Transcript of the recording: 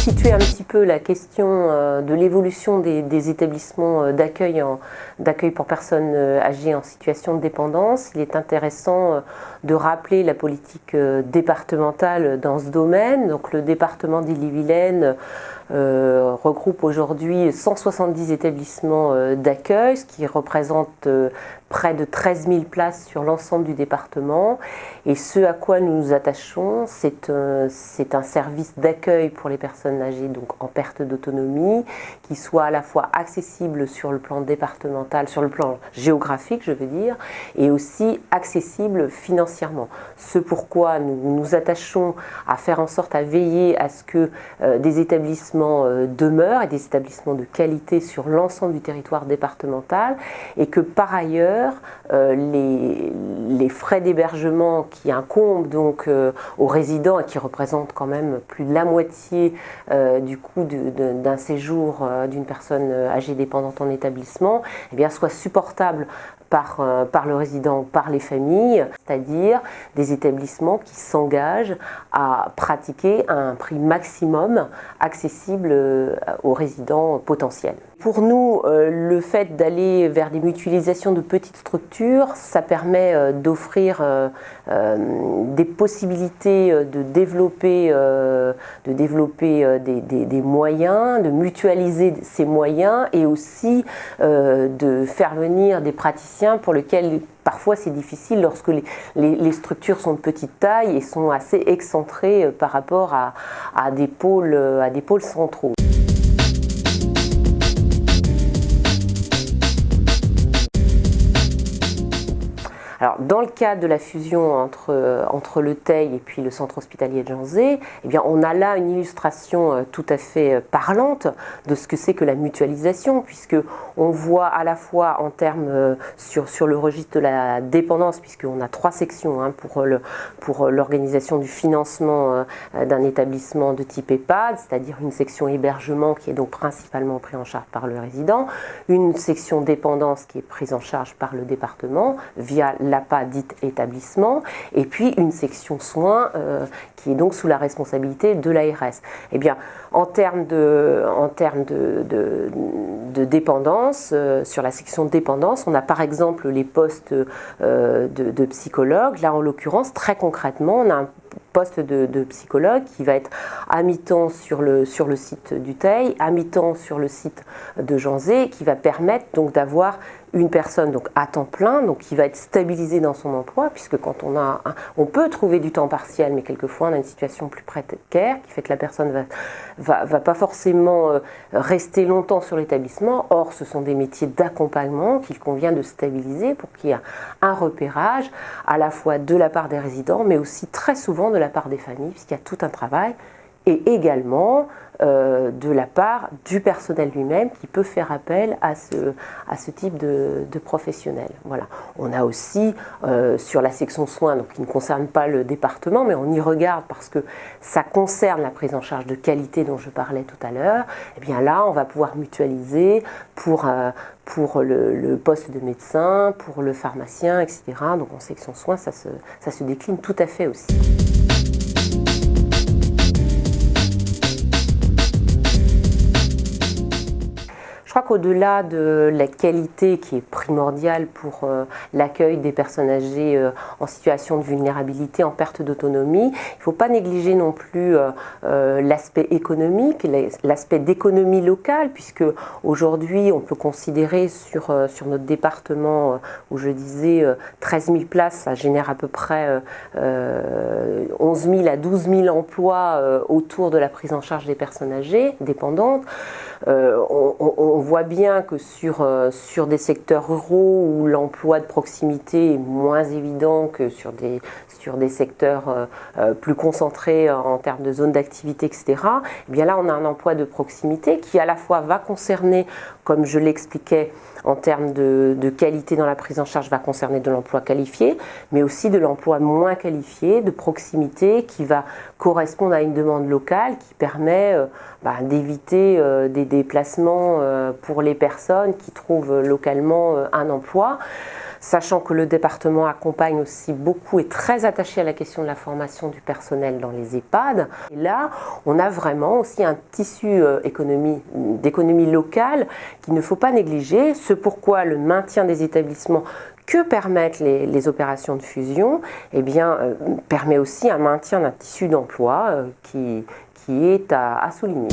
Situer un petit peu la question de l'évolution des établissements d'accueil pour personnes âgées en situation de dépendance, il est intéressant de rappeler la politique départementale dans ce domaine. Donc le département d'Ille-et-Vilaine regroupe aujourd'hui 170 établissements d'accueil, ce qui représente près de 13 000 places sur l'ensemble du département. Et ce à quoi nous nous attachons, c'est un service d'accueil pour les personnes âgées donc en perte d'autonomie, qui soit à la fois accessible sur le plan départemental, sur le plan géographique, je veux dire, et aussi accessible financièrement. Ce pourquoi nous nous attachons à faire en sorte à veiller à ce que des établissements demeurent et des établissements de qualité sur l'ensemble du territoire départemental, et que par ailleurs les frais d'hébergement qui incombent donc aux résidents et qui représentent quand même plus de la moitié du coût d'un séjour d'une personne âgée dépendante en établissement, eh bien, soient supportables par le résident, par les familles, c'est-à-dire des établissements qui s'engagent à pratiquer un prix maximum accessible aux résidents potentiels. Pour nous, le fait d'aller vers des mutualisations de petites structures, ça permet d'offrir des possibilités de développer des moyens, de mutualiser ces moyens et aussi de faire venir des praticiens pour lesquels parfois c'est difficile lorsque les structures sont de petite taille et sont assez excentrées par rapport à des pôles centraux. Alors, dans le cadre de la fusion entre le Teil et puis le centre hospitalier de Janzé, eh bien, on a là une illustration tout à fait parlante de ce que c'est que la mutualisation, puisque on voit à la fois en termes sur le registre de la dépendance, puisqu'on a 3 sections pour l'organisation du financement d'un établissement de type EHPAD, c'est-à-dire une section hébergement qui est donc principalement prise en charge par le résident, une section dépendance qui est prise en charge par le département via l'APA dite établissement, et puis une section soins qui est donc sous la responsabilité de l'ARS. Eh bien, en termes de dépendance, sur la section dépendance, on a par exemple les postes de psychologues. Là, en l'occurrence, très concrètement, on a un poste de psychologue qui va être à mi-temps sur le site du Teil, à mi-temps sur le site de Janzé, qui va permettre donc d'avoir une personne donc à temps plein, donc qui va être stabilisée dans son emploi, puisque quand on peut trouver du temps partiel, mais quelquefois on a une situation plus précaire qui fait que la personne va pas forcément rester longtemps sur l'établissement. Or, ce sont des métiers d'accompagnement qu'il convient de stabiliser pour qu'il y ait un repérage à la fois de la part des résidents, mais aussi très souvent de la part des familles, puisqu'il y a tout un travail, et également de la part du personnel lui-même qui peut faire appel à ce type de professionnel. Voilà. On a aussi sur la section soins, donc qui ne concerne pas le département, mais on y regarde parce que ça concerne la prise en charge de qualité dont je parlais tout à l'heure. Et bien là, on va pouvoir mutualiser pour le poste de médecin, pour le pharmacien, etc. Donc en section soins, ça se décline tout à fait aussi. Je crois qu'au-delà de la qualité qui est primordiale pour l'accueil des personnes âgées en situation de vulnérabilité, en perte d'autonomie, il ne faut pas négliger non plus l'aspect économique, l'aspect d'économie locale, puisque aujourd'hui on peut considérer sur notre département où je disais 13 000 places, ça génère à peu près 11 000 à 12 000 emplois autour de la prise en charge des personnes âgées dépendantes. On voit bien que sur des secteurs ruraux où l'emploi de proximité est moins évident que sur des secteurs plus concentrés en termes de zones d'activité, etc., eh bien là on a un emploi de proximité qui à la fois va concerner, comme je l'expliquais, en termes de qualité dans la prise en charge, va concerner de l'emploi qualifié, mais aussi de l'emploi moins qualifié, de proximité, qui va correspondre à une demande locale qui permet d'éviter des déplacements pour les personnes qui trouvent localement un emploi. sachant que le département accompagne aussi beaucoup, est très attaché à la question de la formation du personnel dans les EHPAD. Et là, on a vraiment aussi un tissu d'économie locale qu'il ne faut pas négliger, ce pourquoi le maintien des établissements que permettent les opérations de fusion, eh bien, permet aussi un maintien d'un tissu d'emploi qui est à souligner.